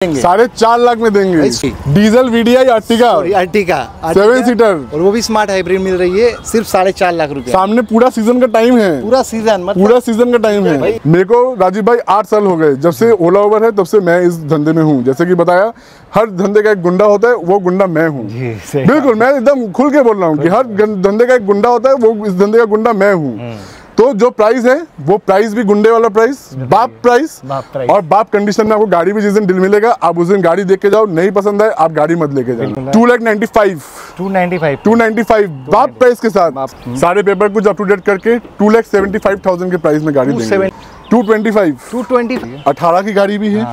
4.5 लाख में देंगे। Diesel VDI Ertiga 7 seater और वो भी स्मार्ट हाइब्रिड मिल रही है सिर्फ 4.5 लाख रुपए। सामने पूरा सीजन का टाइम है, पूरा सीजन का टाइम है। मेरे को राजीव भाई 8 साल हो गए जब से ओला उबर है, तब से मैं इस धंधे में हूँ। जैसे कि बताया, हर धंधे का एक गुंडा होता है, वो गुंडा मैं हूँ। बिल्कुल, मैं एकदम खुल के बोल रहा हूँ कि हर धंधे का एक गुंडा होता है, वो इस धंधे का गुंडा मैं हूँ। तो जो प्राइस है वो प्राइस भी गुंडे वाला प्राइस, बाप प्राइस और बाप कंडीशन में आपको गाड़ी भी जिस दिन डील मिलेगा, आप उस दिन गाड़ी देख के जाओ, नहीं पसंद है आप गाड़ी मत लेके जाओ। 295 बाप प्राइस के साथ सारे पेपर कुछ अप टू डेट करके 2,75,000 के प्राइस में गाड़ी देंगे। 225 18 की गाड़ी भी है,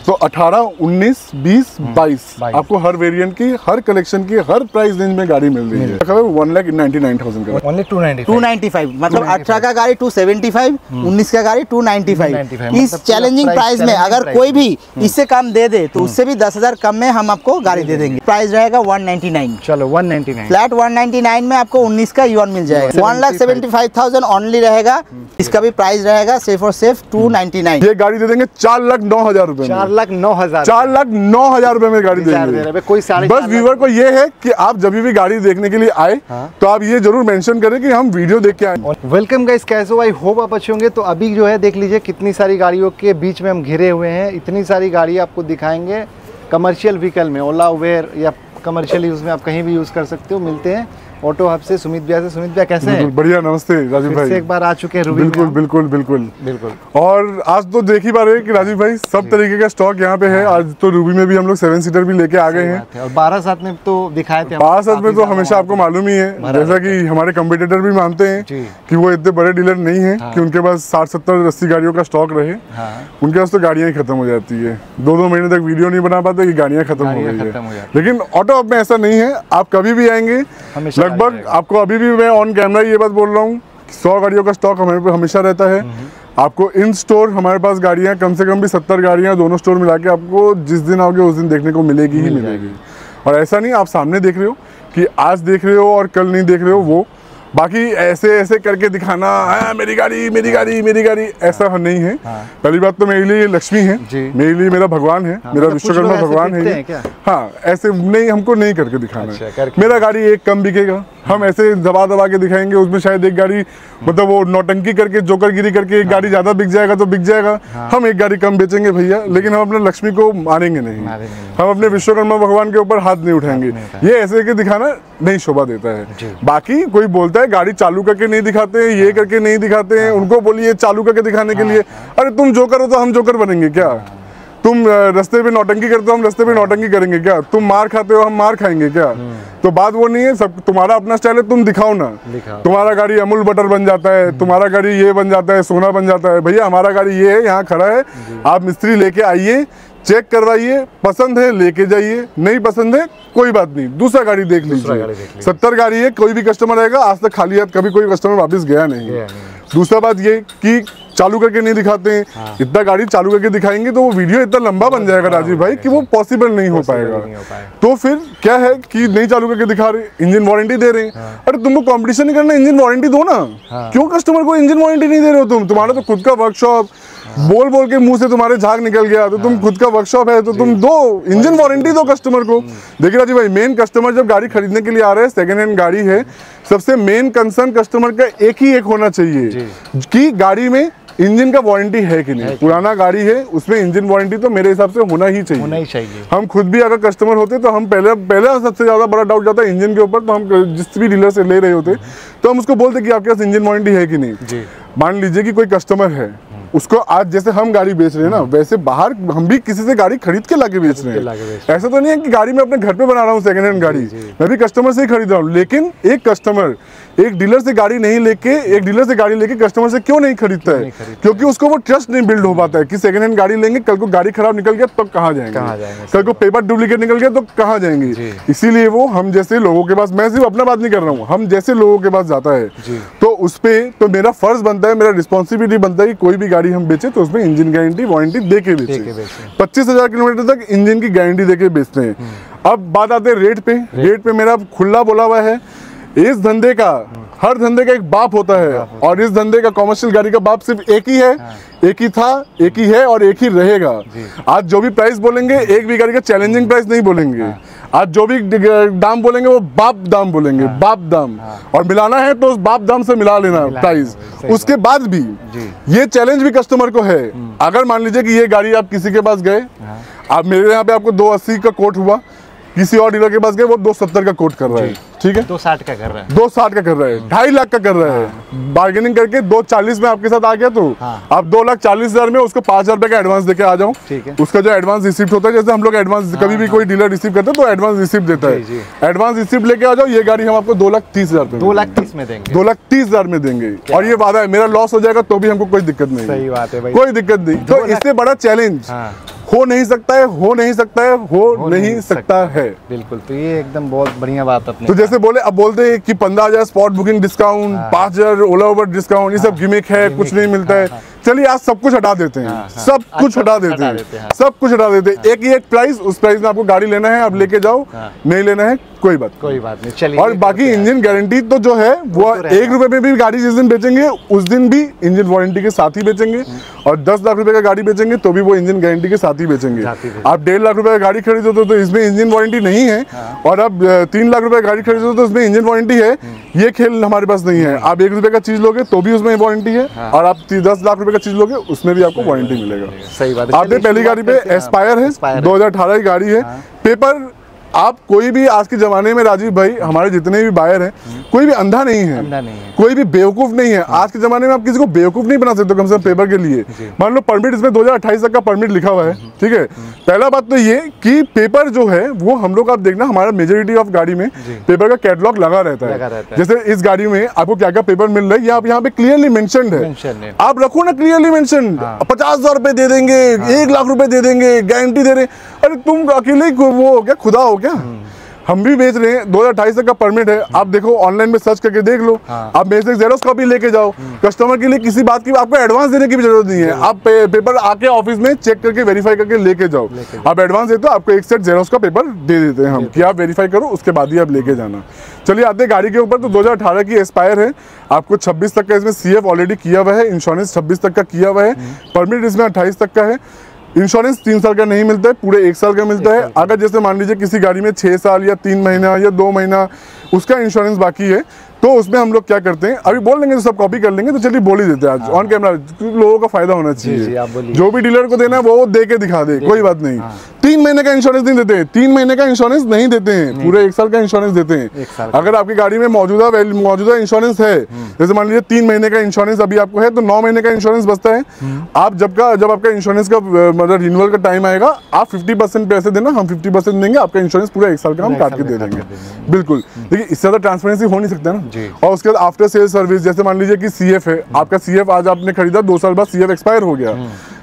तो 18, 19, 20, 22 आपको हर वेरिएंट की, हर कलेक्शन की, हर प्राइस रेंज में गाड़ी मिल रही है। 1,99,000 का, ओनली 295 मतलब 18 का गाड़ी 275, 19 का गाड़ी 295। इस चैलेंजिंग प्राइस में अगर कोई भी इससे कम दे दे तो उससे भी 10,000 कम में हम आपको गाड़ी दे देंगे। प्राइस रहेगा 199। चलो 199 फ्लैट 199 में आपको 19 का यून मिल जाएगा। 1,75,000 ओनली रहेगा। इसका भी प्राइस रहेगा सिर्फ और सिर्फ 299। ये गाड़ी दे देंगे 4,09,000 रुपए में। 4,09,000 रुपए में गाड़ी देंगे। कोई बस व्यूअर को ये है कि आप जब भी गाड़ी देखने के लिए आए तो आप ये जरूर मेंशन करें कि हम वीडियो देख के आए। वेलकम गाइस, कैसे हो? आई होप आप अच्छे होंगे। तो अभी जो है देख लीजिए कितनी सारी गाड़ियों के बीच में हम घिरे हुए हैं। इतनी सारी गाड़ी आपको दिखाएंगे कमर्शियल व्हीकल में, ओला उबेर या कमर्शियल यूज में आप कहीं भी यूज कर सकते हो। मिलते हैं ऑटो हब से सुमित भैया से। सुमित भैया कैसे हैं? बढ़िया, नमस्ते राजीव भाई। एक बार आ चुके हैं। बिल्कुल। और आज तो देख ही पा रहे हैं कि राजीव भाई सब तरीके का स्टॉक यहाँ पे है। आज तो रूबी में भी हम लोग 7 सीटर भी लेके आ गए हैं और 12/7 में तो दिखाए थे। 12/7 में तो हमेशा आपको मालूम ही है, जैसा कि हमारे कम्पिटिटर भी मानते हैं कि वो इतने बड़े डीलर नहीं है कि उनके पास 60, 70, 80 गाड़ियों का स्टॉक रहे। उनके पास तो गाड़ियाँ ही खत्म हो जाती है, 2-2 महीने तक वीडियो नहीं बना पाते कि गाड़ियाँ खत्म हो गई है। लेकिन ऑटो हब में ऐसा नहीं है, आप कभी भी आएंगे लगभग आपको, अभी भी मैं ऑन कैमरा ये बात बोल रहा हूँ, 100 गाड़ियों का स्टॉक हमारे पे हमेशा रहता है। आपको इन स्टोर हमारे पास गाड़ियाँ कम से कम भी 70 गाड़ियाँ दोनों स्टोर मिला के आपको जिस दिन आओगे उस दिन देखने को मिलेगी ही मिलेगी। और ऐसा नहीं आप सामने देख रहे हो कि आज देख रहे हो और कल नहीं देख रहे हो, वो बाकी ऐसे करके दिखाना मेरी गाड़ी ऐसा नहीं है। पहली बात तो मेरे लिए लक्ष्मी है, मेरे लिए मेरा भगवान है, मेरा विश्वकर्मा भगवान है। हाँ, ऐसे नहीं, हमको नहीं करके दिखाना है। मेरा गाड़ी एक कम बिकेगा, हम ऐसे दबा के दिखाएंगे, उसमें शायद एक गाड़ी मतलब वो नौटंकी करके जोकरगिरी करके एक गाड़ी ज्यादा बिक जाएगा तो बिक जाएगा। हम एक गाड़ी कम बेचेंगे भैया, लेकिन हम अपने लक्ष्मी को मानेंगे नहीं, हम अपने विश्वकर्मा भगवान के ऊपर हाथ नहीं उठाएंगे। ये ऐसे के दिखाना नहीं शोभा देता है। बाकी कोई बोलता है गाड़ी चालू करके नहीं दिखाते हैं, ये करके नहीं दिखाते हैं, उनको बोलिए चालू करके दिखाने के लिए। अरे तुम जोकर हो तो हम जोकर बनेंगे क्या? तुम रास्ते पे नौटंकी करते हो, हम रास्ते पे नौटंकी करेंगे क्या? तुम मार खाते हो, हम मार खाएंगे क्या? तो बात वो नहीं है, सब तुम्हारा अपना स्टाइल है, तुम दिखाओ ना। तुम्हारा गाड़ी अमूल बटर बन जाता है, तुम्हारा गाड़ी ये बन जाता है, सोना बन जाता है। भैया हमारा गाड़ी ये है, यहाँ खड़ा है, आप मिस्त्री लेके आइए, चेक करवाइए, पसंद है लेके जाइए, नहीं पसंद है कोई बात नहीं, दूसरा गाड़ी देख लीजिए। 70 गाड़ी है, कोई भी कस्टमर आएगा, आज तक खाली हाथ कभी कोई कस्टमर वापस गया नहीं। दूसरा बात ये कि चालू करके नहीं दिखाते हैं। इतना गाड़ी चालू करके दिखाएंगे तो वो वीडियो इतना लंबा बन जाएगा राजीव भाई कि वो पॉसिबल नहीं हो पाएगा। तो फिर क्या है कि नहीं चालू करके दिखा रहे, इंजन वारंटी दे रहे हैं। अरे तुमको कंपटीशन नहीं करना, इंजन वारंटी दो ना। क्यों कस्टमर को इंजन वारंटी नहीं दे रहे हो? तुम्हारा तो खुद का वर्कशॉप, बोल के मुंह से तुम्हारे झाग निकल गया, तो तुम खुद का वर्कशॉप है तो तुम दो इंजन वारंटी दो कस्टमर को। देखिए राजीव भाई, मेन कस्टमर जब गाड़ी खरीदने के लिए आ रहे हैं, सेकंड हैंड गाड़ी है, सबसे मेन कंसर्न कस्टमर का एक होना चाहिए कि गाड़ी में इंजन का वारंटी है कि नहीं। पुराना गाड़ी है उसमें इंजन वारंटी तो मेरे हिसाब से होना ही चाहिए। हम खुद भी अगर कस्टमर होते तो हम पहले सबसे ज्यादा बड़ा डाउट जाता है इंजन के ऊपर, तो हम जिस भी डीलर से ले रहे होते तो हम उसको बोलते कि आपके पास इंजन वारंटी है कि नहीं। मान लीजिए कि कोई कस्टमर है, उसको आज जैसे हम गाड़ी बेच रहे हैं ना, वैसे बाहर हम भी किसी से गाड़ी खरीद के लाके बेच रहे हैं। ऐसा तो नहीं है कि गाड़ी मैं अपने घर पे बना रहा हूँ सेकंड हैंड गाड़ी, मैं भी कस्टमर से ही खरीद रहा हूँ। लेकिन एक कस्टमर एक डीलर से गाड़ी नहीं लेके, एक डीलर से गाड़ी लेके कस्टमर से क्यों नहीं खरीदता है? क्योंकि उसको वो ट्रस्ट नहीं बिल्ड हो पाता है कि सेकंड हैंड गाड़ी लेंगे, कल को गाड़ी खराब निकल गया तो कहाँ जाएंगे, कल को पेपर डुप्लीकेट निकल गया तो कहाँ जाएंगे। इसीलिए वो हम जैसे लोगों के पास, मैं सिर्फ अपना बात नहीं कर रहा हूँ, हम जैसे लोगों के पास जाता है तो उस पे तो मेरा फर्ज बनता है, मेरा रिस्पॉन्सिबिलिटी बनता है कि कोई भी गाड़ी हम बेचे तो उसमें इंजन गारंटी वारंटी देके बेचे। 25,000 किलोमीटर तक इंजन की गारंटी देके बेचते हैं। अब बात आते हैं रेट पे। रेट पे मेरा खुला बोला हुआ है, इस धंधे का, हर धंधे का एक बाप होता है, और इस धंधे का, कॉमर्शियल गाड़ी का बाप सिर्फ एक ही है, एक ही था, एक ही है और एक ही रहेगा। आज जो भी प्राइस बोलेंगे, एक भी गाड़ी का चैलेंजिंग प्राइस नहीं बोलेंगे। आज जो भी दाम बोलेंगे वो बाप दाम बोलेंगे, बाप दाम। और मिलाना है तो उस बाप दाम से मिला लेना प्राइस। उसके बाद भी ये चैलेंज भी कस्टमर को है। अगर मान लीजिए कि ये गाड़ी आप किसी के पास गए, आप मेरे यहाँ पे आपको 280 का कोट हुआ, किसी और डीलर के पास गए वो 270 का कोट कर रहा है, ठीक है, 260 का कर रहा है, 260 का कर रहा है, 2.5 लाख का कर रहा है। बार्गेनिंग करके 240 में आपके साथ आ गया तो आप 2,40,000 में उसको 5,000 रुपए का एडवांस देके आ जाओ। उसका जो एडवांस रिसिप्ट होता है, जैसे हम लोग एडवांस कभी भी कोई डीलर रिसीव करते हैं तो एडवांस रिसिप्ट देता है, एडवांस रिसिप्ट लेके आ जाओ। ये गाड़ी हम आपको 2,30,000 पे 2,30,000 में देंगे, 2,30,000 में देंगे। और ये वादा है, मेरा लॉस हो जाएगा तो भी हमको कोई दिक्कत नहीं। सही बात है भाई, कोई दिक्कत नहीं। तो इससे बड़ा चैलेंज हो नहीं सकता है, हो नहीं सकता है, हो नहीं सकता है। बिल्कुल, तो ये एकदम बहुत बढ़िया बात अपने। तो जैसे बोले, अब बोलते हैं कि 15,000 स्पॉट बुकिंग डिस्काउंट, 5,000 ओला उबर डिस्काउंट, ये सब गिमिक है, कुछ नहीं मिलता है। चलिए आज सब कुछ हटा देते हैं, सब कुछ हटा देते हैं, सब कुछ हटा देते हैं। एक ही एक प्राइस, उस प्राइस में आपको गाड़ी लेना है, आप लेके जाओ, नहीं लेना है कोई बात नहीं। चलिए, और बाकी इंजन गारंटी तो जो है वो 1 रुपए में भी गाड़ी जिस दिन बेचेंगे उस दिन भी इंजन वारंटी के साथ ही बेचेंगे, और 10 लाख रुपए का गाड़ी बेचेंगे तो भी वो इंजन गारंटी के साथ ही बेचेंगे। आप 1.5 लाख रुपए का गाड़ी खरीदो तो इसमें इंजन वारंटी नहीं है, और आप 3 लाख रुपए का गाड़ी खरीदो तो उसमें इंजन वारंटी है। ये खेल हमारे पास नहीं है। आप 1 रुपए का चीज लोगे तो भी उसमें वारंटी है, और आप 10 लाख रुपए का चीज लोगे उसमें भी आपको वारंटी मिलेगा। सही बात है। आपने पहली गाड़ी पे एस्पायर है, 2018 की गाड़ी है। पेपर आप कोई भी आज के जमाने में, राजीव भाई, हमारे जितने भी बायर हैं, कोई भी अंधा नहीं है, कोई भी बेवकूफ नहीं है। आज के जमाने में आप किसी को बेवकूफ नहीं बना सकते कम से कम पेपर के लिए। मान लो परमिट, इसमें 2028 तक का परमिट लिखा हुआ है, ठीक है। पहला बात तो ये कि पेपर जो है वो हम लोग, आप देखना हमारा मेजोरिटी ऑफ गाड़ी में पेपर का कैटलॉग लगा रहता है। जैसे इस गाड़ी में आपको क्या क्या पेपर मिल रहा है, आप यहाँ पे क्लियरली मेंशन्ड है। आप रखो ना क्लियरली मेंशन्ड, 50,000 रुपए दे देंगे, 1 लाख रुपए दे देंगे, गारंटी दे रहे। अरे तुम अकेले वो हो क्या, खुदा हो क्या? हम भी बेच रहे हैं, 2028 तक का परमिट है। आप देखो, ऑनलाइन में सर्च करके देख लो। आप मेरे से जेरोक्स कॉपी लेके जाओ। कस्टमर के लिए किसी बात की आपको एडवांस देने की भी जरूरत नहीं है। आप पेपर आके ऑफिस में चेक करके वेरीफाई करके लेके जाओ। आप एडवांस देते हो, आपको एक सेट जेरोक्स का पेपर दे देते हैं हम, कि आप वेरीफाई करो, उसके बाद ही आप लेके जाना। चलिए आते हैं गाड़ी के ऊपर। तो 2018 की एस्पायर है, आपको 26 तक का इसमें CF ऑलरेडी किया हुआ है, इंश्योरेंस 26 तक का किया हुआ है, परमिट इसमें 28 तक का है। इंश्योरेंस 3 साल का नहीं मिलता है, पूरे 1 साल का मिलता है। अगर जैसे मान लीजिए किसी गाड़ी में 6 साल या 3 महीना या 2 महीना उसका इंश्योरेंस बाकी है, तो उसमें हम लोग क्या करते हैं, अभी बोल लेंगे तो सब कॉपी कर लेंगे, तो चलिए बोल ही देते हैं आज ऑन कैमरा, लोगों का फायदा होना चाहिए। जो भी डीलर को देना है वो दे के दिखा दे, कोई बात नहीं। 3 महीने का इंश्योरेंस नहीं देते हैं, 3 महीने का इंश्योरेंस नहीं देते हैं, पूरे 1 साल का इंश्योरेंस देते हैं। अगर आपकी गाड़ी में मौजूदा इंश्योरेंस है, जैसे मान लीजिए 3 महीने का इंश्योरेंस अभी आपको है, तो 9 महीने का इंश्योरेंस बचता है। आप जब आपका इंश्योरेंस का मतलब रिन्यूअल का टाइम आएगा, आप 50% पैसे देना, हम 50% देंगे, आपका इंश्योरेंस पूरा 1 साल का हम काट के दे देंगे। बिल्कुल, देखिए इससे ज्यादा ट्रांसपेरेंसी हो नहीं सकता ना। और उसके बाद आफ्टर सेल सर्विस, जैसे मान लीजिए कि CF है, आपका CF आज आपने खरीदा, 2 साल बाद CF एक्सपायर हो गया,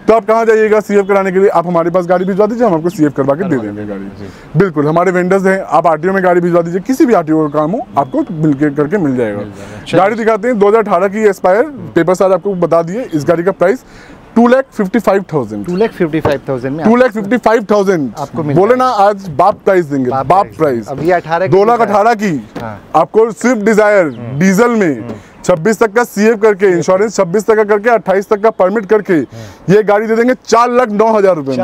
तो आप कहाँ जाइएगा CF कराने के लिए? आप हमारे पास गाड़ी भिजवा दीजिए, हम आपको CF करवा के दे देंगे गाड़ी। बिल्कुल, हमारे वेंडर्स हैं, आप RTO में गाड़ी भिजवा दीजिए, किसी भी RTO का काम हो आपको करके मिल जाएगा। गाड़ी दिखाते हैं, 2018 की एस्पायर, पेपर साथ आपको बता दिए। इस गाड़ी का प्राइस 2,55,000 में 2,55,000 आपको बोले ना, आज बाप प्राइस देंगे, बाप प्राइस। 2,18,000 की आपको स्विफ्ट डिजायर डीजल में 26 तक का CF करके, इंश्योरेंस 26 तक का करके, 28 तक का परमिट करके ये गाड़ी दे देंगे 4,09,000 रुपए में।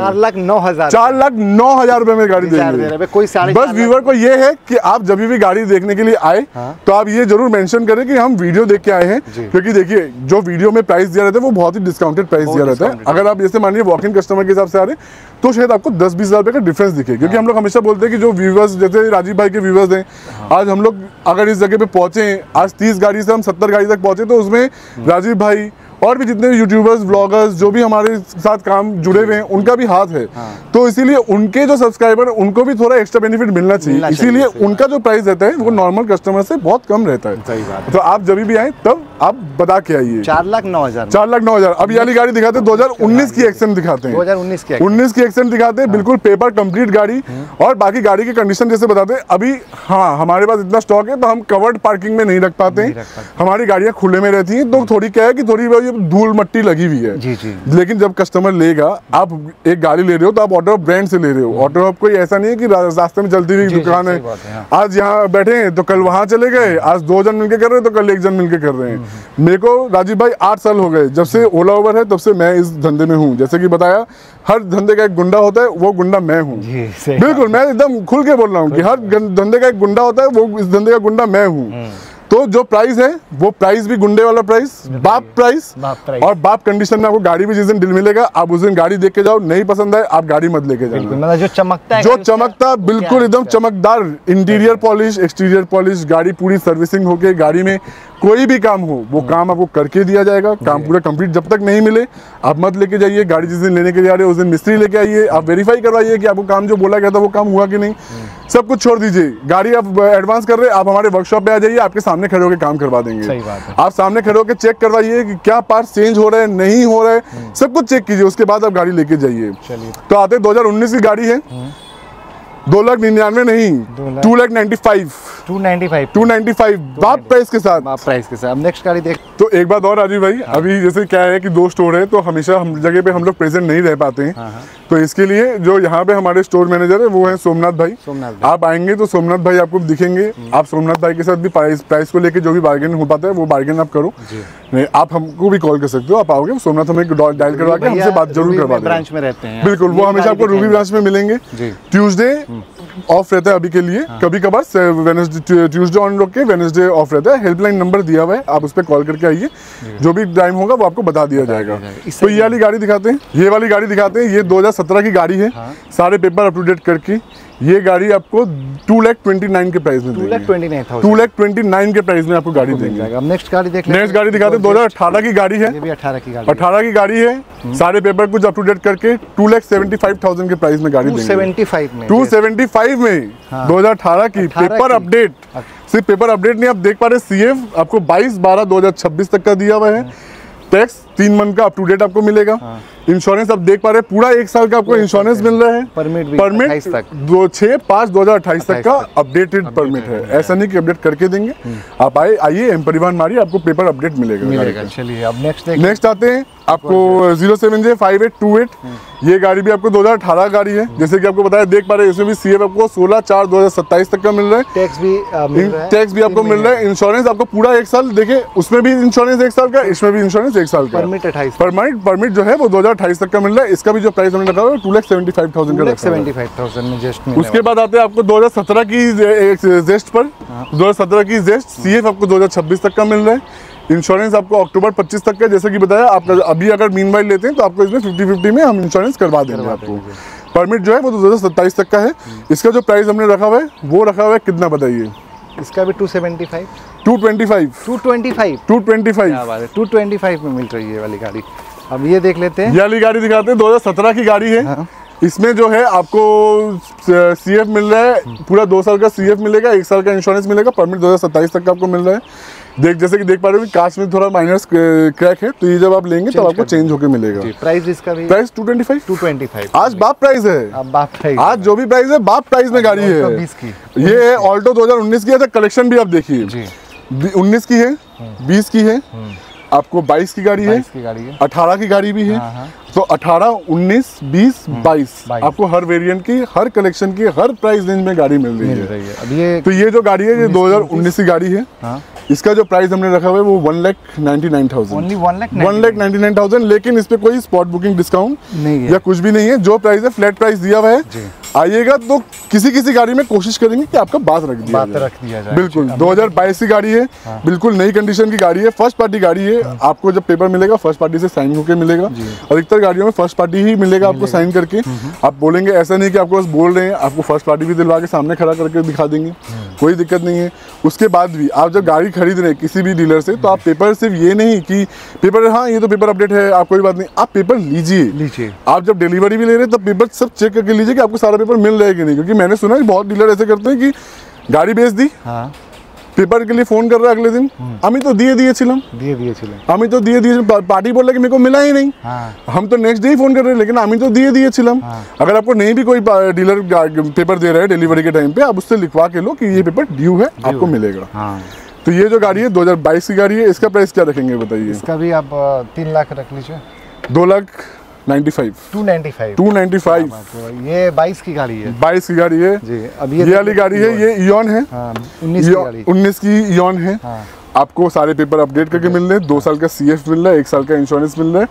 4,09,000 रुपए में गाड़ी देंगे। कोई बस व्यूअर को ये है कि आप जब भी गाड़ी देखने के लिए आए, तो आप ये जरूर मेंशन करें कि हम वीडियो देख के आए हैं, क्योंकि देखिए जो वीडियो में प्राइस दिया रहता है वो बहुत ही डिस्काउंटेड प्राइस दिया रहता है। अगर आप जैसे मान लीजिए वॉक इन कस्टमर के हिसाब से आ रहे तो शायद आपको 10-20 हज़ार रुपए का डिफरेंस दिखे, क्योंकि हम लोग हमेशा बोलते हैं कि जो व्यूवर्स, जैसे राजीव भाई के व्यूवर्स हैं, आज हम लोग अगर इस जगह पे पहुंचे, आज 30 गाड़ी से हम 70 गाड़ी तक पहुंचे, तो उसमें राजीव भाई और भी जितने यूट्यूबर्स, ब्लॉगर्स जो भी हमारे साथ काम जुड़े हुए हैं, उनका भी हाथ है। तो इसीलिए उनके जो सब्सक्राइबर, उनको भी थोड़ा एक्स्ट्रा बेनिफिट मिलना चाहिए, इसीलिए उनका जो प्राइस रहता है वो नॉर्मल कस्टमर से बहुत कम रहता है। तो आप जब भी आए तब आप बता के आइए। 4,09,000। 4,09,000। अब ये वाली गाड़ी दिखाते हैं 2019 की एक्सेंट दिखाते हैं। 2019 की एक्सेंट दिखाते हैं, बिल्कुल पेपर कंप्लीट गाड़ी। और बाकी गाड़ी की कंडीशन जैसे बताते हैं अभी, हाँ हमारे पास इतना स्टॉक है तो हम कवर्ड पार्किंग में नहीं रख पाते हैं, हमारी गाड़ियाँ खुले में रहती हैं, तो थोड़ी क्या है कि थोड़ी धूल मट्टी लगी हुई है। जी जी। लेकिन जब कस्टमर लेगा, आप एक गाड़ी ले रहे हो तो आप ऑटो ब्रांड से ले रहे हो। ऑटो हब कोई ऐसा नहीं है कि रास्ते में चलती हुई दुकान है, आज यहाँ बैठे हैं तो कल वहां चले गए, आज 2 जन मिलके कर रहे हैं तो कल 1 जन मिलके कर रहे हैं। मेरे को राजीव भाई 8 साल हो गए जब से ओला उबर है, तब से मैं इस धंधे में हूँ। जैसे कि बताया, हर धंधे का एक गुंडा होता है, वो गुंडा मैं हूँ। बिल्कुल, मैं एकदम खुल के बोल रहा हूँ कि हर धंधे का एक गुंडा होता है, वो इस धंधे का गुंडा मैं हूँ। तो जो प्राइस है वो प्राइस भी गुंडे वाला प्राइस, बाप प्राइस। और बाप कंडीशन में आपको गाड़ी भी जिस दिन डील मिलेगा, आप उस दिन गाड़ी देख के जाओ, नहीं पसंद आए आप गाड़ी मत लेके जाओ। मतलब जो चमकता है, जो चमकता बिल्कुल एकदम चमकदार, इंटीरियर पॉलिश, एक्सटीरियर पॉलिश, गाड़ी पूरी सर्विसिंग होके, गाड़ी में कोई भी काम हो वो काम आपको करके दिया जाएगा। काम पूरा कंप्लीट जब तक नहीं मिले आप मत लेके जाइए। गाड़ी जिस दिन लेने के जा रहे हो उस दिन मिस्त्री लेके आइए, आप वेरीफाई करवाइए कि आपको काम जो बोला गया था वो काम हुआ कि नहीं। सब कुछ छोड़ दीजिए, गाड़ी आप एडवांस कर रहे हैं, आप हमारे वर्कशॉप पे आ जाइए, आपके सामने खड़े होकर काम करवा देंगे। सही बात है। आप सामने खड़े होकर चेक करवाइए कि क्या पार्ट चेंज हो रहे हैं, नहीं हो रहे, सब कुछ चेक कीजिए, उसके बाद आप गाड़ी लेके जाइए। तो आते 2019 की गाड़ी है, 2,99,000 नहीं, 2,95,000 बाप प्राइस के साथ। अब नेक्स्ट गाड़ी देख। तो एक बात और राजीव भाई, अभी जैसे क्या है कि 2 स्टोर है तो हमेशा हम जगह पे हम लोग प्रेजेंट नहीं रह पाते हैं। तो इसके लिए जो यहाँ पे हमारे स्टोर मैनेजर है वो है सोमनाथ भाई। आप आएंगे तो सोमनाथ भाई आपको दिखेंगे, आप सोमनाथ भाई के साथ भी प्राइस को लेके जो भी बार्गेन हो पाता है वो बार्गेन आप करो। नहीं, आप हमको भी कॉल कर सकते हो, आप आओगे सोमनाथ हमें डायल करवा के हमसे बात जरूर करवा देंगे। ब्रांच में रहते हैं बिल्कुल, वो हमेशा आपको रूबी ब्रांच में मिलेंगे। ट्यूसडे ऑफ रहता है अभी के लिए, कभी कभार ट्यूसडे ऑन रख के वेडनेसडे ऑफ रहता है। हेल्पलाइन नंबर दिया हुआ है, आप उस पर कॉल करके आइए, जो भी टाइम होगा वो आपको बता दिया जाएगा। तो ये वाली गाड़ी दिखाते हैं, ये वाली गाड़ी दिखाते हैं, ये 2017 की गाड़ी है। सारे पेपर अप टू डेट करके ये गाड़ी आपको 2,29,000 के प्राइस में देंगे। 2,29,000 के प्राइस में आपको गाड़ी देंगे। अब नेक्स्ट गाड़ी देख लेते हैं। नेक्स्ट गाड़ी दिखाते हैं, 2018 की गाड़ी है। ये भी 18 की गाड़ी, 18 की गाड़ी है। सारे पेपर कुछ अप टू डेट करके 2,75,000 के प्राइस में गाड़ी देंगे। 275 में 2018 की पेपर अपडेट। सिर्फ पेपर अपडेट नहीं, आप देख पा रहे CF आपको 22/12/2026 तक का दिया हुआ है। टैक्स 3 मंथ का अप टू डेट आपको मिलेगा। इंश्योरेंस आप देख पा रहे हैं, पूरा 1 साल का आपको इंश्योरेंस मिल रहा है। परमिट 6/5/2028 तक का अपडेटेड परमिट है। ऐसा नहीं कि अपडेट करके देंगे। आप आइए एम परिवहन मारिए, आपको पेपर अपडेट मिलेगा। चलिए अब नेक्स्ट आते हैं आपको 07J5828। ये गाड़ी भी आपको 2018 गाड़ी है। जैसे कि आपको बताया, देख पा रहे हैं इसमें भी CF आपको 16/4/2027 तक का मिल रहा है। टैक्स भी आपको मिल रहा है। इंश्योरेंस आपको पूरा 1 साल, देखिए उसमें भी इंश्योरेंस 1 साल का, इसमें भी इंश्योरेंस 1 साल का। परमिट जो है वो 2028 तक का मिल रहा है। इसका भी जो प्राइस हमने रखा है 2,75,000 का। 2,75,000 में जेस्ट। उसके बाद आते हैं आपको 2017 की जेस्ट पर। 2017 की जेस्ट CF आपको 2026 तक का मिल रहा है। इंश्योरेंस आपको अक्टूबर 25 तक का, जैसे कि बताया आपका अभी अगर मीनवाइल लेते हैं तो आपको इसमें 50-50 में हम इंश्योरेंस करवा देंगे आपको। परमिट जो है वो 2027 तक का है। इसका जो प्राइस हमने रखा हुआ है वो रखा हुआ है कितना बताइए? इसका भी 275 225 में मिल रही है वाली गाड़ी। अब ये देख लेते हैं, ये वाली गाड़ी दिखाते हैं, 2017 की गाड़ी है। इसमें जो है आपको CF मिल रहा है, पूरा 2 साल का CF मिलेगा, 1 साल का इंश्योरेंस मिलेगा। परमिट 2027 तक का आपको मिल रहा है। जैसे कि देख पा रहे हो कांच में थोड़ा माइनर क्रैक है, तो ये जब आप लेंगे तो आपको चेंज होकर मिलेगा। प्राइस इसका भी प्राइस 225। आज बाप प्राइस है, आज जो भी प्राइस है बाप प्राइस में गाड़ी है। ये है ऑल्टो 2019 की है। कलेक्शन भी आप देखिए, 19 की है, 20 की है, आपको 22 की गाड़ी है, 18 की गाड़ी भी है। तो 18, 19, 20, 22 आपको हर वेरिएंट की, हर कलेक्शन की, हर प्राइस रेंज में गाड़ी मिल रही है। अब ये तो ये जो गाड़ी है ये 2019 की गाड़ी है। इसका जो प्राइस हमने रखा हुआ है वो 1,99,000। लेकिन इस पे कोई स्पॉट बुकिंग डिस्काउंट नहीं है या कुछ भी नहीं है। जो प्राइस है फ्लैट प्राइस दिया हुआ है। आइएगा तो किसी गाड़ी में कोशिश करेंगे कि आपका बात रख दिया जाए। बिल्कुल 2022 की गाड़ी है, बिल्कुल नई कंडीशन की गाड़ी है, फर्स्ट पार्टी गाड़ी है। आपको जब पेपर मिलेगा फर्स्ट पार्टी से साइन होकर मिलेगा। अधिकतर गाड़ियों में फर्स्ट पार्टी ही मिलेगा आपको साइन करके। आप बोलेंगे ऐसा नहीं कि आपको बस बोल रहे हैं, आपको फर्स्ट पार्टी भी दिलवा के सामने खड़ा करके दिखा देंगे, कोई दिक्कत नहीं है। उसके बाद भी आप जब गाड़ी खरीद रहे हैं किसी भी डीलर से, तो आप पेपर सिर्फ ये नहीं कि पेपर, हाँ ये तो पेपर अपडेट है, आप कोई बात नहीं, आप पेपर लीजिए। आप जब डिलीवरी भी ले रहे हैं तब पेपर सब चेक करके लीजिए कि आपको सारा पेपर मिल रहा है कि नहीं। क्योंकि मैंने सुना है बहुत डीलर ऐसे करते हैं कि गाड़ी बेच दी, পেপার के लिए फोन कर रहा है अगले दिन, আমি তো দিয়ে দিয়েছিলাম, আমি তো দিয়ে দিয়েছিলাম, पार्टी बोल रहा कि मेरे को मिला ही नहीं। हम तो नेक्स्ट डे ही फोन कर रहे हैं, लेकिन আমি तो दिए दिएছিলাম। अगर आपको नहीं भी कोई डीलर पेपर दे रहा है डिलीवरी के टाइम पे, आप उससे लिखवा के लो कि ये पेपर ड्यू है, आपको मिलेगा। तो ये जो गाड़ी है 2022 की गाड़ी है, इसका प्राइस क्या रखेंगे बताइए? इसका भी आप 3 लाख रख लीजिए। 2,95,000 295। तो ये 22 की गाड़ी है, 22 की गाड़ी है जी। अब ये वाली गाड़ी है, ये इयॉन है, 19 की इयॉन है। आपको सारे पेपर अपडेट करके मिल रहे हैं, 2 साल का CF मिल रहा है, 1 साल का इंश्योरेंस मिल रहा है,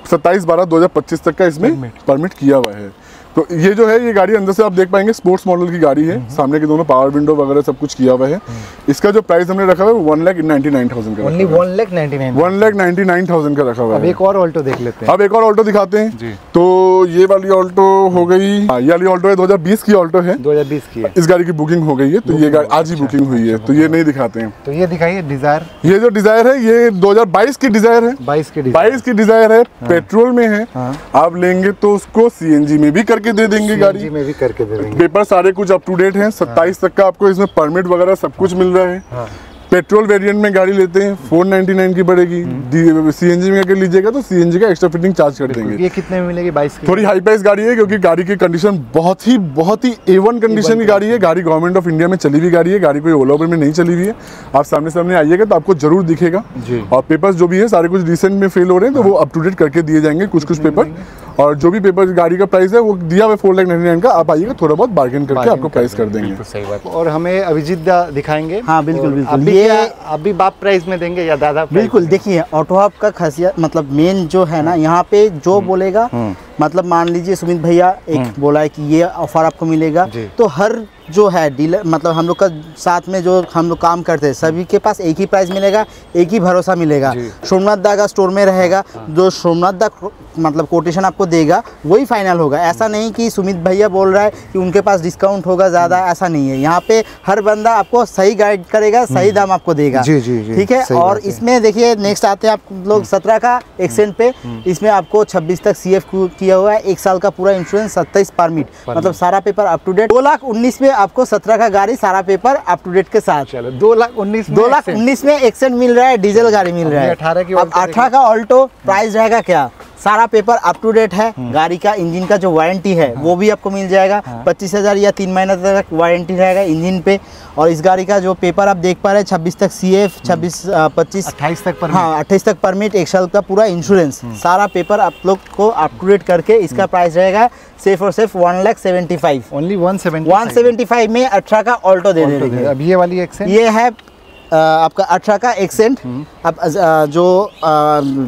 27/12/2025 तक का इसमें परमिट किया हुआ है। तो ये जो है, ये गाड़ी अंदर से आप देख पाएंगे स्पोर्ट्स मॉडल की गाड़ी है, सामने के दोनों पावर विंडो वगैरह सब कुछ किया हुआ है। इसका जो प्राइस हमने रखा हुआ है 1,99,000 का, ओनली 1,99,000 का रखा हुआ है। अब एक और ऑल्टो देख लेते हैं, अब एक और ऑल्टो दिखाते हैं। तो ये वाली ऑल्टो हो गई, ये वाली ऑल्टो है 2020 की ऑल्टो है, 2020 की है। इस गाड़ी की बुकिंग हो गई है, तो ये गाड़ी आज ही बुकिंग हुई है, तो ये नहीं दिखाते हैं। तो ये दिखाइए डिजायर, ये जो डिजायर है ये 2022 की डिजायर है, 22 की डिजायर है, पेट्रोल में है। आप लेंगे तो उसको CNG में भी करके दे देंगे, गाड़ी में भी करके दे देंगे। पेपर सारे कुछ अप टू डेट हैं, 27 तक का आपको इसमें परमिट वगैरह सब कुछ मिल रहा है। पेट्रोल वेरिएंट में गाड़ी लेते हैं 499 की पड़ेगी, CNG में करके लीजिएगा तो CNG का एक्स्ट्रा फिटिंग चार्ज कर देंगे। ये कितने में मिलेगी? 22 की। थोड़ी हाई प्राइस गाड़ी है, क्योंकि गाड़ी की कंडीशन बहुत ही A1 कंडीशन की गाड़ी है। गाड़ी गवर्नमेंट ऑफ इंडिया में चली हुई गाड़ी है, गाड़ी कोई ओला उबर में नहीं चली हुई है। आप सामने आइएगा तो आपको जरूर दिखेगा। और पेपर्स जो भी है सारे कुछ रिसेंट में फेल हो रहे हैं, तो वो अप टू डेट करके दिए जाएंगे कुछ पेपर। और जो भी पेपर गाड़ी का प्राइस है वो दिया हुआ 4,99,000 का, आप आइएगा थोड़ा बहुत बार्गेन करके आपको प्राइस कर देंगे। सही बात। और हमें अभिजीत दा दिखाएंगे। हाँ बिल्कुल बिल्कुल। ये अभी बाप प्राइस में देंगे या दादा? बिल्कुल, देखिए ऑटो हब का खासियत मतलब मेन जो है ना, यहाँ पे जो बोलेगा, मतलब मान लीजिए सुमित भैया एक बोला है कि ये ऑफर आपको मिलेगा, तो हर जो है डीलर मतलब हम लोग का साथ में जो हम लोग काम करते हैं सभी के पास एक ही प्राइस मिलेगा, एक ही भरोसा मिलेगा। सोमनाथ दा का स्टोर में रहेगा, जो सोमनाथ दा मतलब कोटेशन आपको देगा वही फाइनल होगा। ऐसा नहीं कि सुमित भैया बोल रहा है कि उनके पास डिस्काउंट होगा ज़्यादा, ऐसा नहीं है। यहाँ पे हर बंदा आपको सही गाइड करेगा, सही दाम आपको देगा। ठीक है। और इसमें देखिए नेक्स्ट आते हैं आप लोग 17 का एक्सेंट पे, इसमें आपको 26 तक CF किया हुआ है, 1 साल का पूरा इंश्योरेंस, 27 परमिट, मतलब सारा पेपर अप टू डेट। 2,19,000 में आपको 17 का गाड़ी सारा पेपर अप टू डेट के साथ। 2,19,000 में एक्सेंट मिल रहा है, डीजल गाड़ी मिल रहा है। 18 का ऑल्टो प्राइस रहेगा क्या? सारा पेपर अप टू डेट है, गाड़ी का इंजन का जो वारंटी है वो भी आपको मिल जाएगा, 25,000 या 3 महीने तक वारंटी रहेगा इंजन पे। और इस गाड़ी का जो पेपर आप देख पा रहे हैं 26 तक CF, 25 28 तक परमिट। हाँ 28 तक परमिट, 1 साल का पूरा इंश्योरेंस, सारा पेपर आप लोग को अप टू डेट करके इसका प्राइस रहेगा सिर्फ और सिर्फ 1,75,000। ओनली 175 में 18 का ऑल्टो दे देंगे। अब ये वाली एक्सेंट, ये है आपका 18 का एक्सेंट। अब जो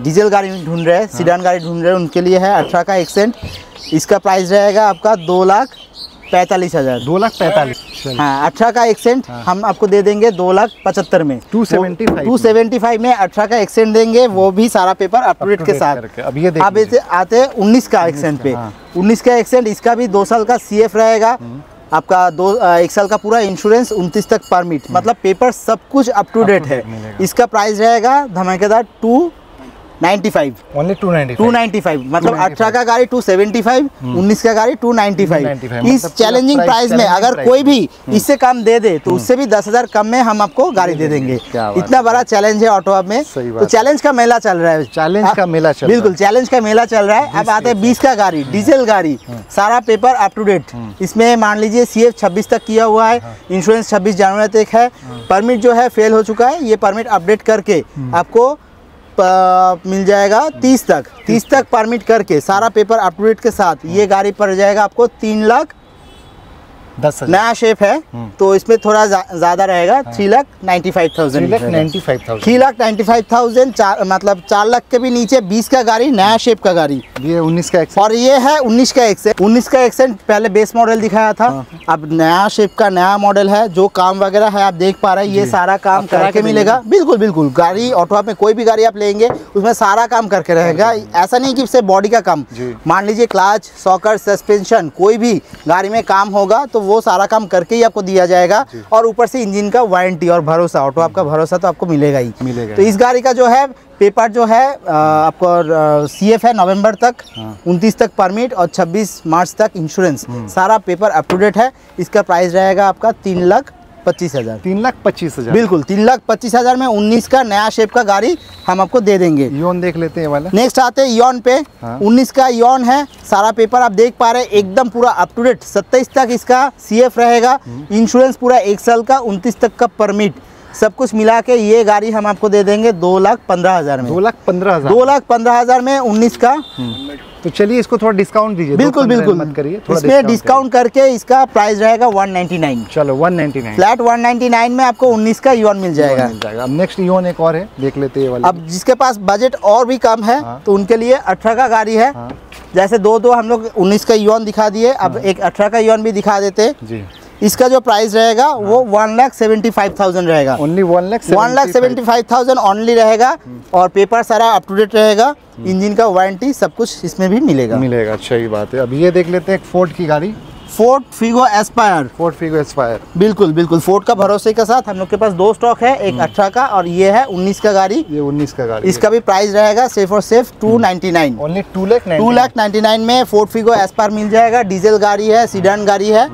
डीजल गाड़ी ढूंढ रहे हैं, सीडान गाड़ी ढूंढ रहे हैं, उनके लिए है 18 का एक्सेंट। इसका प्राइस रहेगा आपका 2,45,000। 2,45,000। हाँ 18 का एक्सेंट हम आपको दे देंगे 2,75,000 में। 275 में 18 का एक्सेंट देंगे, वो भी सारा पेपर अप टू डेट के साथ। अब ये आते हैं 19 का एक्सेंट पे। 19 का एक्सेंट, इसका भी 2 साल का CF रहेगा, आपका 1 साल का पूरा इंश्योरेंस, 29 तक परमिट, मतलब पेपर सब कुछ अप टू डेट है। इसका प्राइस रहेगा धमाकेदार 295। ओनली 295 मतलब 18 का गाड़ी 275, 19 का गाड़ी 295। इस चैलेंजिंग प्राइस में अगर कोई भी इससे कम दे दे तो उससे भी 10,000 कम में हम आपको गाड़ी दे देंगे। इतना बड़ा चैलेंज है ऑटो हब में। तो चैलेंज का मेला चल रहा है, बिल्कुल चैलेंज का मेला चल रहा है। अब आते हैं 20 का गाड़ी, डीजल गाड़ी, सारा पेपर अप टू डेट। इसमें मान लीजिए CF 26 तक किया हुआ है, इंश्योरेंस 26 जनवरी तक है, परमिट जो है फेल हो चुका है, ये परमिट अपडेट करके आपको मिल जाएगा 30 तक परमिट करके सारा पेपर अप टू डेट के साथ। ये गाड़ी पड़ जाएगा आपको 3,10,000। नया शेप है तो इसमें थोड़ा ज्यादा रहेगा, 3,95,000। 3,95,000 मतलब 4 लाख के भी नीचे 20 का गाड़ी, नया शेप का गाड़ी। ये 19 का एक्सेंट, और ये है 19 का एक्सेंट। 19 का एक्सेंट पहले बेस मॉडल दिखाया था, अब नया शेप का नया मॉडल है। जो काम वगैरह है आप देख पा रहे हैं, ये सारा काम करके मिलेगा। बिल्कुल गाड़ी ऑटो हब में कोई भी गाड़ी आप लेंगे उसमें सारा काम करके रहेगा। ऐसा नहीं कि सिर्फ बॉडी का काम, मान लीजिए क्लच, सॉकर, सस्पेंशन, कोई भी गाड़ी में काम होगा तो वो सारा काम करके ही आपको दिया जाएगा। और ऊपर से इंजन का वारंटी और भरोसा, ऑटो हब का भरोसा तो आपको मिलेगा ही। तो इस गाड़ी का जो है पेपर जो है आपको CF है नवंबर तक, 29 तक परमिट और 26 मार्च तक इंश्योरेंस, सारा पेपर अप टू डेट है। इसका प्राइस रहेगा आपका 3,00,000 3,25,000। 3,25,000 बिल्कुल 3,25,000 में 19 का नया शेप का गाड़ी हम आपको दे देंगे। योन देख लेते हैं वाला। नेक्स्ट आते हैं योन पे। 19 का योन है, सारा पेपर आप देख पा रहे हैं एकदम पूरा अप टू डेट। 27 तक इसका CF रहेगा, इंश्योरेंस पूरा 1 साल का, 29 तक का परमिट, सब कुछ मिला के ये गाड़ी हम आपको दे देंगे 2,15,000 में। 2,15,000 2,15,000 में 19 का। तो चलिए इसको थोड़ा डिस्काउंट दीजिए। बिल्कुल बिल्कुल मत करिए, इसमें डिस्काउंट करके इसका प्राइस रहेगा 199। चलो 199 फ्लैट 199 में आपको 19 का योन मिल जाएगा। अब नेक्स्ट योन एक और है, देख लेते हैं वाला। अब जिसके पास बजट और भी कम है तो उनके लिए 18 का गाड़ी है। जैसे दो हम लोग 19 का योन दिखा दिए, अब एक 18 का योन भी दिखा देते जी। इसका जो प्राइस रहेगा वो 1,75,000 रहेगा। ओनली 1,75,000 ओनली रहेगा और पेपर सारा अप टू डेट रहेगा। इंजन का वारंटी सब कुछ इसमें भी मिलेगा। अच्छा ही बात है। अब ये देख लेते हैं फोर्ड की गाड़ी, फोर्ड फिगो एस्पायर। बिल्कुल बिल्कुल फोर्ड का भरोसे के साथ हम लोग के पास 2 स्टॉक है, एक 18 का और ये है 19 का गाड़ी। ये 19 का गाड़ी, इसका भी प्राइस रहेगा सेफ और सेफ 299। ओनली 2,99,000 में फोर्ड फिगो एस्पायर मिल जाएगा। डीजल गाड़ी है, सीडान गाड़ी है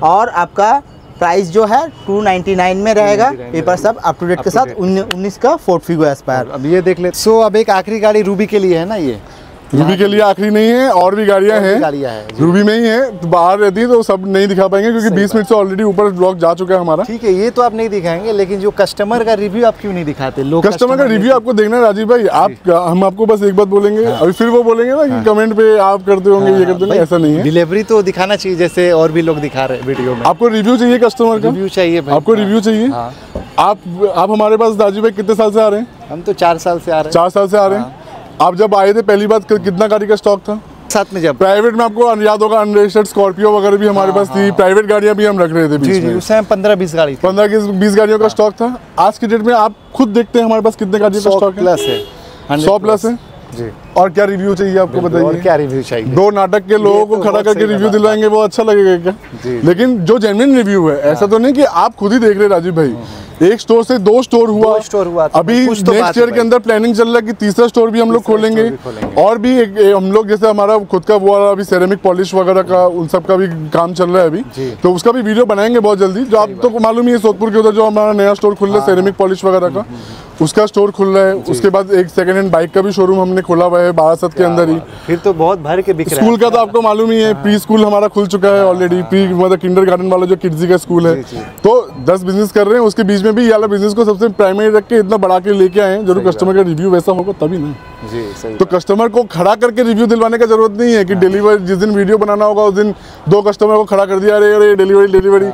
और आपका प्राइस जो है 299 में रहेगा। पेपर सब अप टू डेट के साथ 19 का फोर्ड फिगो एस्पायर। अब ये देख ले। सो अब एक आखिरी गाड़ी रूबी के लिए है ना, ये रूबी के लिए आखिरी नहीं है, और भी गाड़ियां हैं। रूबी में ही है, तो बाहर रहती है तो सब नहीं दिखा पाएंगे क्योंकि 20 मिनट से ऑलरेडी ऊपर ब्लॉक जा चुका है हमारा। ठीक है, ये तो आप नहीं दिखाएंगे, लेकिन जो कस्टमर का रिव्यू आप क्यों नहीं दिखाते? लोग कस्टमर का रिव्यू आपको देखना है राजीव भाई। हम आपको बस एक बात बोलेंगे, अभी फिर वो बोलेंगे ना कि कमेंट पे आप करते होंगे, ये करते होंगे, ऐसा नहीं है। डिलीवरी तो दिखाना चाहिए जैसे और भी लोग दिखा रहे हैं वीडियो में। आपको रिव्यू चाहिए, कस्टमर का रिव्यू चाहिए, आपको रिव्यू चाहिए। आप हमारे पास राजीव भाई कितने साल से आ रहे हैं? हम तो 4 साल से आ रहे हैं। 4 साल से आ रहे हैं। आप जब आए थे पहली बार कितना गाड़ी का स्टॉक था? साथ में जब प्राइवेट में आपको याद होगा अनरजिस्टर्ड स्कॉर्पियो वगैरह भी हमारे पास थी। प्राइवेट गाड़ियां भी हम रख रहे थे बीच में। उस टाइम 15-20 गाड़ी, 15-20 गाड़ियों का स्टॉक था। आज की डेट में आप खुद देखते हैं हमारे पास कितने गाड़ियों का स्टॉक है। 100 प्लस है जी। और क्या रिव्यू चाहिए आपको बताइए? और क्या रिव्यू चाहिए? 2 नाटक के लोगों को खड़ा करके रिव्यू दिलवाएंगे, वो अच्छा लगेगा क्या? लेकिन जो जेन्युइन रिव्यू है, ऐसा तो नहीं कि आप खुद ही देख रहे राजीव भाई। एक स्टोर से 2 स्टोर हुआ। अभी नेक्स्ट ईयर के अंदर प्लानिंग चल रहा है कि तीसरा स्टोर भी हम लोग खोलेंगे। और भी हम लोग जैसे हमारा खुद का वो अभी सेरेमिक पॉलिश वगैरह का उन सब का भी काम चल रहा है अभी, तो उसका भी वीडियो बनाएंगे बहुत जल्दी। जो आप तो मालूम ही है सोदपुर के उधर जो हमारा नया स्टोर खुल रहा है सेरेमिक पॉलिश वगैरह का, उसका स्टोर खुल रहा है। उसके बाद एक सेकंड हैंड बाइक का भी शोरूम हमने खोला हुआ है बारासत के अंदर ही। फिर तो बहुत भर के बिक रहा है। स्कूल का तो आपको मालूम ही है, प्री स्कूल हमारा खुल चुका है ऑलरेडी। प्री मतलब किंडरगार्टन वाला जो किड्स का स्कूल है, तो 10 बिजनेस कर रहे हैं। उसके बीच में भी ये वाला बिजनेस को सबसे प्राइमरी रख के इतना बढ़ा के लेके आए हैं। जरूर कस्टमर का रिव्यू वैसा होगा तभी ना जी। सही तो कस्टमर को खड़ा करके रिव्यू दिलवाने का जरूरत नहीं है कि डिलीवरी जिस दिन वीडियो बनाना होगा उस दिन 2 कस्टमर को खड़ा कर दिया, अरे डिलीवरी।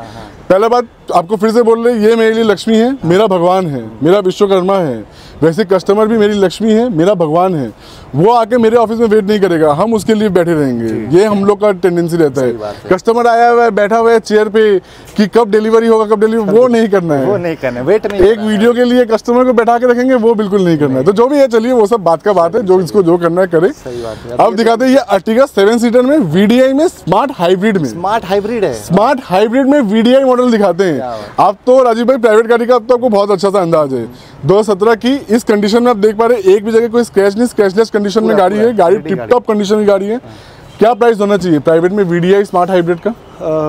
पहला बात आपको फिर से बोल रहे, ये मेरे लिए लक्ष्मी है, मेरा भगवान है, मेरा विश्वकर्मा है। वैसे कस्टमर भी मेरी लक्ष्मी है, मेरा भगवान है। वो आके मेरे ऑफिस में वेट नहीं करेगा, हम उसके लिए बैठे रहेंगे। ये हम लोग का टेंडेंसी रहता है। कस्टमर आया हुआ है, बैठा हुआ है चेयर पे कि कब डिलीवरी होगा, वो नहीं करना है। वेट नहीं। एक वीडियो के लिए कस्टमर को बैठा के रखेंगे, वो बिल्कुल नहीं करना है। तो जो भी है चलिए वो सब बात का बात है, जो इसको जो करना है करे। अब दिखाते हैं ये अर्टिगा 7 सीटर में VDI में स्मार्ट हाइब्रिड में VDI मॉडल दिखाते हैं। आप तो राजीव भाई प्राइवेट गाड़ी का अब तो आपको बहुत अच्छा सा अंदाज है। 2017 की इस कंडीशन में आप देख पा रहे हैं, एक भी जगह कोई स्क्रैच नहीं, स्क्रैचलेस कंडीशन में गाड़ी है। गाड़ी टिप टॉप कंडीशन की गाड़ी है। क्या प्राइस होना चाहिए प्राइवेट में VDI स्मार्ट हाइब्रिड का?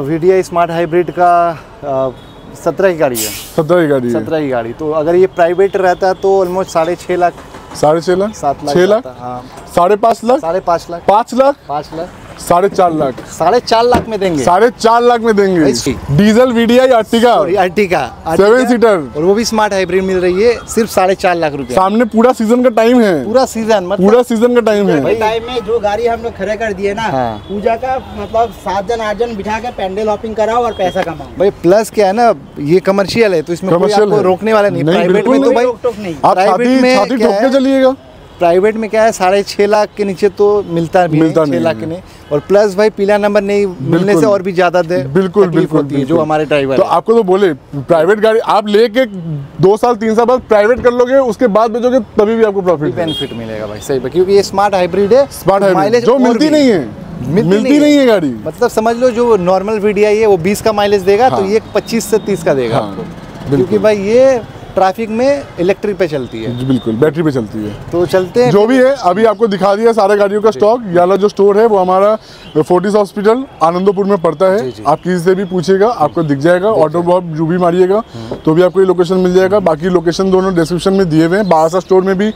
VDI स्मार्ट हाइब्रिड का 17 की गाड़ी है। 17 की गाड़ी। तो अगर ये प्राइवेट रहता है तो ऑलमोस्ट 6.5 लाख, 6.5 लाख, 7 लाख, 6 लाख, 5.5 लाख, 5.5 लाख, 5 लाख, 5 लाख, 4.5 लाख, 4.5 लाख में देंगे। 4.5 लाख में देंगे। डीजल VDI अर्टिगा 7 सीटर, और वो भी स्मार्ट हाइब्रिड मिल रही है सिर्फ 4.5 लाख रुपए। सामने पूरा सीजन का टाइम है। पूरा सीजन का टाइम है। टाइम में जो गाड़ी हम लोग खड़े कर दिए ना, पूजा का मतलब 7 जन 8 जन बिठा के पैंडल हॉपिंग कराओ और पैसा कमाओ भाई। प्लस क्या है ना, ये कमर्शियल है तो इसमें कोई आपको रोकने वाला नहीं। प्राइवेट में तो भाई आप छाती ठोक के चलिएगा। प्राइवेट में क्या है 6.5 लाख के नीचे तो मिलता नहीं, 6 लाख के नहीं। और प्लस भाई पीला नंबर नहीं मिलने से और भी ज्यादा बिल्कुल होती है जो हमारे ड्राइवर। तो आपको तो बोले प्राइवेट गाड़ी आप लेके 2 साल 3 साल बाद प्राइवेट कर लोगे, उसके बाद बेचोगे तभी भी आपको प्रॉफिट बेनिफिट मिलेगा भाई। सही, क्योंकि ये स्मार्ट हाइब्रिड है। स्मार्ट हाइब्रिड जो मिलती नहीं है गाड़ी। मतलब समझ लो जो नॉर्मल VDI है वो 20 का माइलेज देगा, तो ये 25 से 30 का देगा आपको। क्योंकि भाई ये ट्रैफिक में इलेक्ट्रिक पे चलती है। जी बिल्कुल, बैटरी पे चलती है। तो चलते हैं, जो भी है अभी आपको दिखा दिया सारे गाड़ियों का स्टॉक। ये वाला जो स्टोर है वो हमारा फोर्टिस हॉस्पिटल आनंदपुर में पड़ता है। आप किसी से भी पूछिएगा आपको दिख जाएगा, ऑटो बॉब जो भी मारिएगा तो भी आपको ये लोकेशन मिल जाएगा। बाकी लोकेशन दोनों डिस्क्रिप्शन में दिए हुए हैं। बारासात स्टोर में भी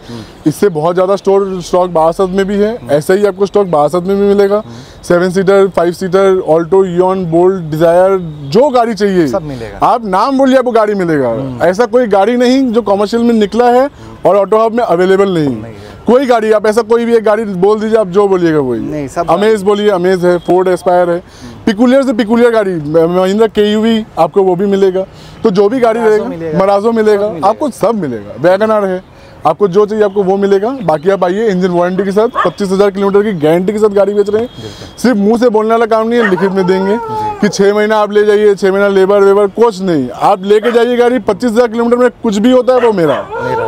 इससे बहुत ज़्यादा स्टॉक बारासात में भी है, ऐसा ही आपको स्टॉक बारासात में भी मिलेगा। 7 seater, 5 seater, Alto, Eon, Bolt, Dzire, जो गाड़ी चाहिए सब मिलेगा। आप नाम बोलिए आपको गाड़ी मिलेगा। ऐसा कोई गाड़ी नहीं जो कमर्शियल में निकला है और ऑटो हब में अवेलेबल नहीं। कोई गाड़ी आप ऐसा कोई भी एक गाड़ी बोल दीजिए, आप जो बोलिएगा वही। अमेज बोलिए, अमेज है, फोर्ड एस्पायर है, पिकुलियर से पिकुलियर गाड़ी, महिंद्रा KUV आपको वो भी मिलेगा। तो जो भी गाड़ी रहेगा, मराजो मिलेगा, आपको सब मिलेगा। वैगनआर है, आपको जो चाहिए आपको वो मिलेगा। बाकी आप आइए, इंजन वारंटी के साथ 25,000 किलोमीटर की गारंटी के साथ गाड़ी बेच रहे हैं। सिर्फ मुंह से बोलने वाला काम नहीं है, लिखित में देंगे कि 6 महीना आप ले जाइए, 6 महीना लेबर वेबर कुछ नहीं, आप लेके जाइए गाड़ी। 25,000 किलोमीटर में कुछ भी होता है वो मेरा,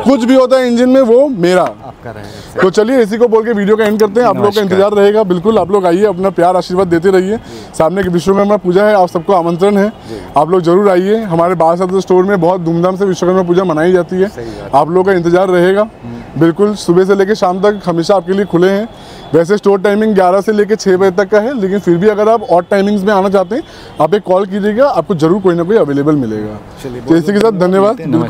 कुछ भी होता है इंजन में वो मेरा। तो चलिए इसी को बोल के वीडियो का एंड करते हैं। आप लोग का इंतजार रहेगा। बिल्कुल आप लोग आइए, अपना प्यार आशीर्वाद देते रहिए। सामने की विश्वकर्मा पूजा है, आप सबको आमंत्रण है, आप लोग जरूर आइए। हमारे बारासात स्टोर में बहुत धूमधाम से विश्वकर्मा पूजा मनाई जाती है। आप लोग का इंतजार रहेगा। बिल्कुल सुबह से लेकर शाम तक हमेशा आपके लिए खुले हैं। वैसे स्टोर टाइमिंग 11 से लेकर 6 बजे तक का है, लेकिन फिर भी अगर आप ऑड टाइमिंग्स में आना चाहते हैं आप एक कॉल कीजिएगा, आपको जरूर कोई ना कोई अवेलेबल मिलेगा। तो इसी के साथ धन्यवाद। बिल्कुल।